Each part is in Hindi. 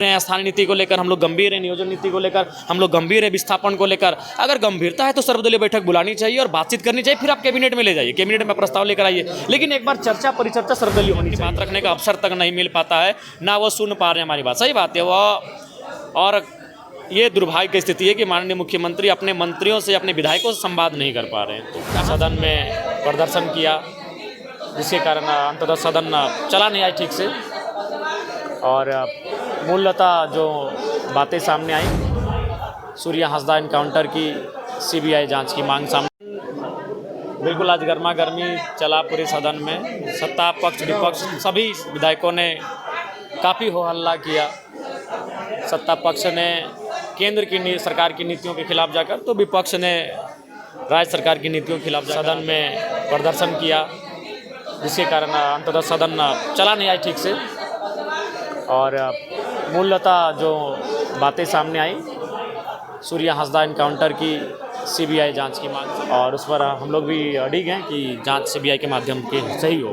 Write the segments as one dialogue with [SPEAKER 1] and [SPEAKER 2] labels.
[SPEAKER 1] स्थानीय नीति को लेकर हम लोग गंभीर है, नियोजन नीति को लेकर हम लोग गंभीर है, विस्थापन को लेकर अगर गंभीरता है तो सर्वदलीय बैठक बुलानी चाहिए और बातचीत करनी चाहिए, फिर आप कैबिनेट में ले जाइए, कैबिनेट में प्रस्ताव लेकर आइए। लेकिन एक बार चर्चा परिचर्चा सर्वदलीय होनी चाहिए। बात रखने का अवसर तक नहीं मिल पाता है, ना वो सुन पा रहे हैं हमारी बात। सही बात है वो। और ये दुर्भाग्य की स्थिति है कि माननीय मुख्यमंत्री अपने मंत्रियों से, अपने विधायकों से संवाद नहीं कर पा रहे हैं। तो सदन में प्रदर्शन किया, जिसके कारण अंततः सदन चला नहीं आया ठीक से। और मूलतः जो बातें सामने आई, सूर्या हंसदा इनकाउंटर की सीबीआई जांच की मांग सामने। बिल्कुल आज गर्मा गर्मी चला पूरे सदन में। सत्ता पक्ष विपक्ष सभी विधायकों ने काफ़ी हो हल्ला किया। सत्ता पक्ष ने केंद्र की सरकार की नीतियों के खिलाफ जाकर, तो विपक्ष ने राज्य सरकार की नीतियों के खिलाफ सदन में प्रदर्शन किया, जिसके कारण अंततः सदन चला नहीं आया ठीक से। और मूलतः जो बातें सामने आई, सूर्या हंसदा इनकाउंटर की सीबीआई जांच की मांग, और उस पर हम लोग भी अड़िग हैं कि जांच सीबीआई के माध्यम के सही हो।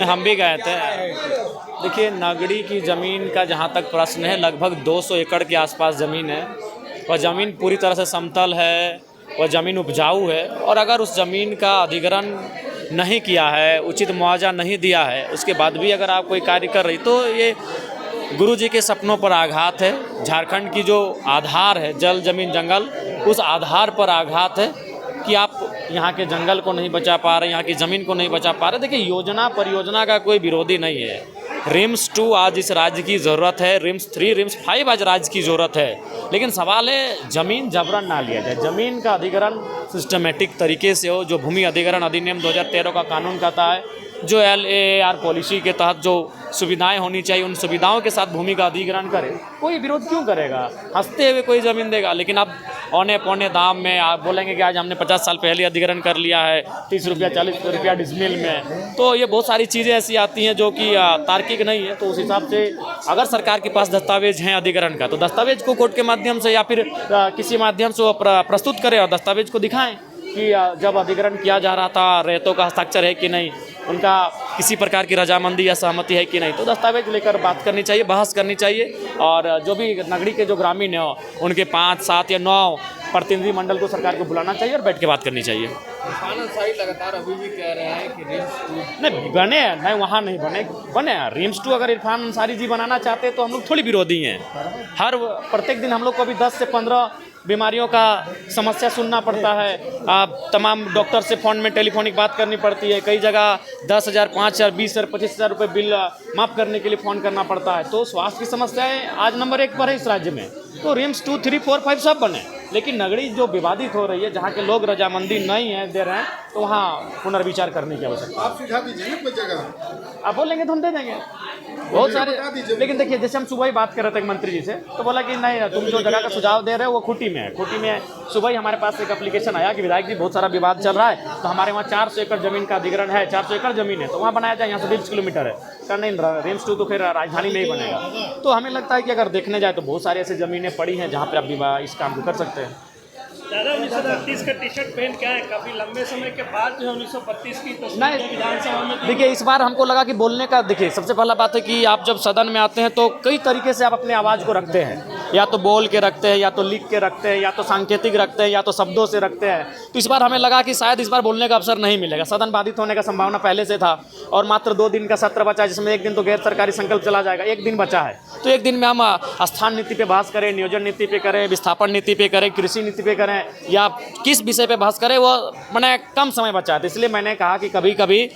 [SPEAKER 1] हम भी गए थे। देखिए, नगड़ी की ज़मीन का जहाँ तक प्रश्न है, लगभग 200 एकड़ के आसपास ज़मीन है। वह ज़मीन पूरी तरह से समतल है, वह ज़मीन उपजाऊ है। और अगर उस ज़मीन का अधिग्रहण नहीं किया है, उचित मुआवजा नहीं दिया है, उसके बाद भी अगर आप कोई कार्य कर रही, तो ये गुरुजी के सपनों पर आघात है। झारखंड की जो आधार है, जल जमीन जंगल, उस आधार पर आघात है कि आप यहाँ के जंगल को नहीं बचा पा रहे, यहाँ की ज़मीन को नहीं बचा पा रहे। देखिए, योजना परियोजना का कोई विरोधी नहीं है। रिम्स 2 आज इस राज्य की ज़रूरत है, रिम्स 3 रिम्स 5 आज राज्य की ज़रूरत है। लेकिन सवाल है, ज़मीन जबरन ना लिया जाए। ज़मीन का अधिग्रहण सिस्टमेटिक तरीके से हो, जो भूमि अधिग्रहण अधिनियम 2013 का कानून कहता है, जो LAR पॉलिसी के तहत जो सुविधाएं होनी चाहिए, उन सुविधाओं के साथ भूमि का अधिग्रहण करे। कोई विरोध क्यों करेगा? हंसते हुए कोई ज़मीन देगा। लेकिन अब औने पौने दाम में आप बोलेंगे कि आज हमने 50 साल पहले अधिग्रहण कर लिया है, 30 रुपया 40 रुपया डिसमिल में। तो ये बहुत सारी चीज़ें ऐसी आती हैं जो कि तार्किक नहीं है। तो उस हिसाब से अगर सरकार के पास दस्तावेज हैं अधिग्रहण का, तो दस्तावेज को कोर्ट के माध्यम से या फिर किसी माध्यम से वो प्रस्तुत करें और दस्तावेज को दिखाएं कि जब अधिग्रहण किया जा रहा था, रेतों का हस्ताक्षर है कि नहीं, उनका किसी प्रकार की रजामंदी या सहमति है कि नहीं। तो दस्तावेज लेकर बात करनी चाहिए, बहस करनी चाहिए। और जो भी नगरी के जो ग्रामीण हैं, उनके 5, 7 या 9 प्रतिनिधि मंडल को सरकार को बुलाना चाहिए और बैठ के बात करनी चाहिए।
[SPEAKER 2] इरफान अंसारी लगातार अभी भी कह रहे हैं कि रिम्स 2
[SPEAKER 1] नहीं बने, नहीं वहाँ नहीं बने। रिम्स 2 अगर इरफान अंसारी जी बनाना चाहते हैं तो हम लोग थोड़ी विरोधी हैं। हर प्रत्येक दिन हम लोग को अभी 10 से 15 बीमारियों का समस्या सुनना पड़ता है। तमाम डॉक्टर से फ़ोन में टेलीफोनिक बात करनी पड़ती है। कई जगह 10,000, 5,000, 20,000, 25,000 रुपये बिल माफ़ करने के लिए फ़ोन करना पड़ता है। तो स्वास्थ्य की समस्याएं आज नंबर 1 पर है इस राज्य में। तो रिम्स 2, 3, 4, 5 सब बने, लेकिन नगरी जो विवादित हो रही है, जहाँ के लोग रजामंदी नहीं है दे रहे हैं, तो वहाँ पुनर्विचार करने की आवश्यकता।
[SPEAKER 3] आप सुझाव दीजिए ना कोई जगह।
[SPEAKER 1] आप बोलेंगे तो हम दे देंगे बहुत सारे। लेकिन देखिए, जैसे हम सुबह ही बात कर रहे थे मंत्री जी से, तो बोला कि नहीं, तुम जो जगह का सुझाव दे रहे हो वो खूंटी में है। खूंटी में सुबह ही हमारे पास एक एप्लीकेशन आया कि विधायक जी बहुत सारा विवाद चल रहा है, तो हमारे वहाँ 400 एकड़ जमीन का अधिग्रहण है, 400 एकड़ जमीन है, तो वहाँ बनाया जाए, यहाँ से 20 किलोमीटर है। क्या नहीं, रिम्स 2 तो फिर राजधानी में ही बनेगा। तो हमें लगता है कि अगर देखने जाए तो बहुत सारी ऐसी ज़मीनें पड़ी हैं जहाँ पर आप इस काम को कर सकते हैं।
[SPEAKER 4] दादा 1932 का टी शर्ट पहन के आए, काफ़ी लंबे समय के बाद जो है 1932 की तस्वीर विधानसभा में।
[SPEAKER 1] देखिए, इस बार हमको लगा कि बोलने का, देखिए सबसे पहला बात है कि आप जब सदन में आते हैं तो कई तरीके से आप अपने आवाज़ को रखते हैं, या तो बोल के रखते हैं, या तो लिख के रखते हैं, या तो सांकेतिक रखते हैं, या तो शब्दों से रखते हैं। तो इस बार हमें लगा कि शायद इस बार बोलने का अवसर नहीं मिलेगा। सदन बाधित होने का संभावना पहले से था, और मात्र 2 दिन का सत्र बचा है, जिसमें एक दिन तो गैर सरकारी संकल्प चला जाएगा, एक दिन बचा है। तो एक दिन में हम स्थान नीति पे बहस करें, नियोजन नीति पे करें, विस्थापन नीति पे करें, कृषि नीति पे करें, या किस विषय पे बहस करें, वो मैंने कम समय बचा है। इसलिए मैंने कहा कि कभी कभी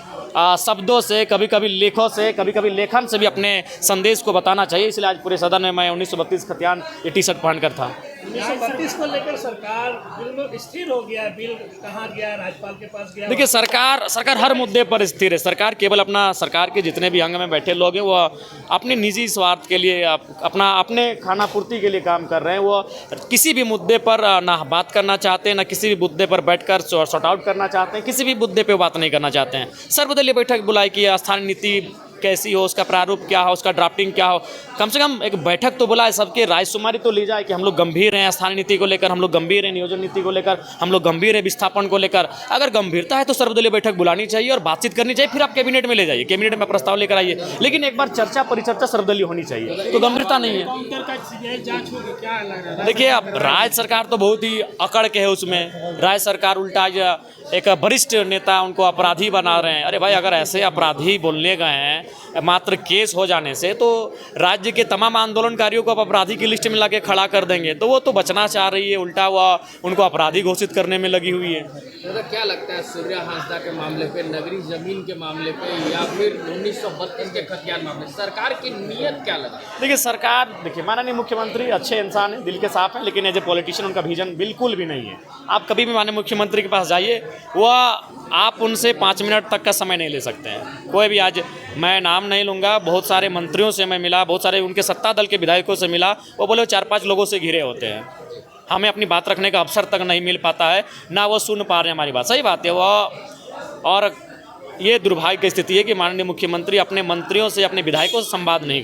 [SPEAKER 1] शब्दों से, कभी कभी लेखों से, कभी कभी लेखन से भी अपने संदेश को बताना चाहिए। इसलिए आज पूरे सदन में मैं 1932 खतियान ये टी शर्ट पहनकर था।
[SPEAKER 4] 1932 को लेकर सरकार बिल्कुल स्थिर हो गया है। बिल कहाँ गया, राज्यपाल के पास गया।
[SPEAKER 1] देखिए, सरकार हर मुद्दे पर स्थिर है। सरकार केवल सरकार के जितने भी अंग में बैठे लोग हैं, वो अपने निजी स्वार्थ के लिए, अपने खाना पूर्ति के लिए काम कर रहे हैं। वो किसी भी मुद्दे पर ना बात करना चाहते हैं, ना किसी भी मुद्दे पर बैठकर सॉर्ट आउट करना चाहते हैं, किसी भी मुद्दे पर बात नहीं करना चाहते हैं। सर्वदलीय बैठक बुलाई कि स्थानीय नीति कैसी हो, उसका प्रारूप क्या हो, उसका ड्राफ्टिंग क्या हो, कम से कम एक बैठक तो बुलाए, सबके रायशुमारी तो ली जाए कि हम लोग गंभीर हैं स्थानीय नीति को लेकर, हम लोग गंभीर हैं नियोजन नीति को लेकर, हम लोग गंभीर है विस्थापन को लेकर। अगर गंभीरता है तो सर्वदलीय बैठक बुलानी चाहिए और बातचीत करनी चाहिए, फिर आप कैबिनेट में ले जाइए, कैबिनेट में प्रस्ताव लेकर आइए, लेकिन एक बार चर्चा परिचर्चा सर्वदलीय होनी चाहिए, तो गंभीरता नहीं है।
[SPEAKER 4] काउंटर का सीबीआई जांच होगी क्या लग रहा है?
[SPEAKER 1] देखिए, अब राज्य सरकार तो बहुत ही अकड़ के है उसमें, राज्य सरकार उल्टा एक वरिष्ठ नेता उनको अपराधी बना रहे हैं। अरे भाई, अगर ऐसे अपराधी बोलने गए हैं मात्र केस हो जाने से, तो राज्य के तमाम आंदोलनकारियों को आप अपराधी की लिस्ट में लाके खड़ा कर देंगे, तो वो तो बचना चाह रही है, उल्टा वह उनको अपराधी घोषित करने में लगी हुई है।
[SPEAKER 2] तो क्या लगता है सूर्या हांसदा के मामले पे, नगरी जमीन के मामले पे, या फिर 1932 के खतियान मामले, सरकार की नीयत क्या लगा?
[SPEAKER 1] देखिए, सरकार, देखिए, माननीय मुख्यमंत्री अच्छे इंसान हैं, दिल के साफ हैं, लेकिन एज ए पॉलिटिशियन उनका विजन बिल्कुल भी नहीं है। आप कभी भी माननीय मुख्यमंत्री के पास जाइए, वह आप उनसे 5 मिनट तक का समय नहीं ले सकते हैं। कोई भी, आज मैं नाम नहीं लूँगा, बहुत सारे मंत्रियों से मैं मिला, बहुत सारे उनके सत्ता दल के विधायकों से मिला, वो बोले 4-5 लोगों से घिरे होते हैं, हमें अपनी बात रखने का अवसर तक नहीं मिल पाता है, ना वो सुन पा रहे हैं हमारी बात। सही बात है वह, और ये दुर्भाग्य की स्थिति है कि माननीय मुख्यमंत्री अपने मंत्रियों से, अपने विधायकों से संवाद नहीं कर